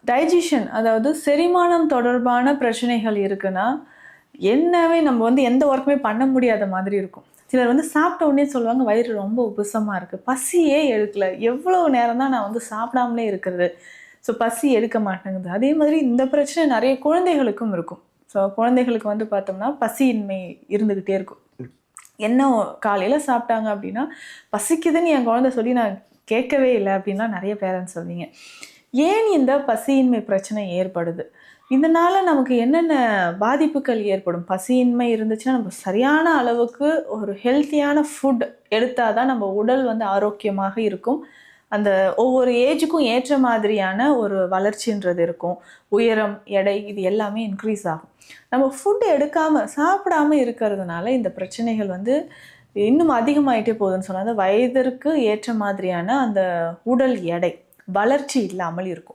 Digestion அதாவது செரிமானம் தொடர்பான பிரச்சனைகள் இருக்குன்னா என்னவே நம்ம வந்து எந்த ஒர்க்குமே பண்ண முடியாத மாதிரி இருக்கும். சிலர் வந்து சாப்பிட்ட உடனே சொல்லுவாங்க, வயிறு ரொம்ப உப்புசமா இருக்கு, பசியே எடுக்கல, எவ்வளவு நேரம் தான் நான் வந்து சாப்பிடாமலே இருக்கிறது, ஸோ பசி எடுக்க மாட்டேங்குது. அதே மாதிரி இந்த பிரச்சனை நிறைய குழந்தைகளுக்கும் இருக்கும். ஸோ குழந்தைகளுக்கு வந்து பார்த்தோம்னா பசியின்மை இருந்துக்கிட்டே இருக்கும். என்ன காலையில் சாப்பிட்டாங்க அப்படின்னா பசிக்குதுன்னு என் குழந்தை சொல்லி நான் கேட்கவே இல்லை அப்படின்லாம் நிறைய பேரண்ட்ஸ் சொல்வீங்க. ஏன் இந்த பசியின்மை பிரச்சனை ஏற்படுது? இதனால நமக்கு என்னென்ன பாதிப்புகள் ஏற்படும்? பசியின்மை இருந்துச்சுன்னா நம்ம சரியான அளவுக்கு ஒரு ஹெல்த்தியான ஃபுட் எடுத்தால் தான் நம்ம உடல் வந்து ஆரோக்கியமாக இருக்கும். அந்த ஒவ்வொரு ஏஜுக்கும் ஏற்ற மாதிரியான ஒரு வளர்ச்சின்றது இருக்கும். உயரம், எடை இது எல்லாமே இன்க்ரீஸ் ஆகும். நம்ம ஃபுட் எடுக்காமல் சாப்பிடாமல் இருக்கிறதுனால இந்த பிரச்சனைகள் வந்து இன்னும் அதிகமாயிட்டே போகுதுன்னு சொன்னால், அந்த வயதிற்கு ஏற்ற மாதிரியான அந்த உடல் எடை வளர்ச்சி இல்லாமல் இருக்கும்.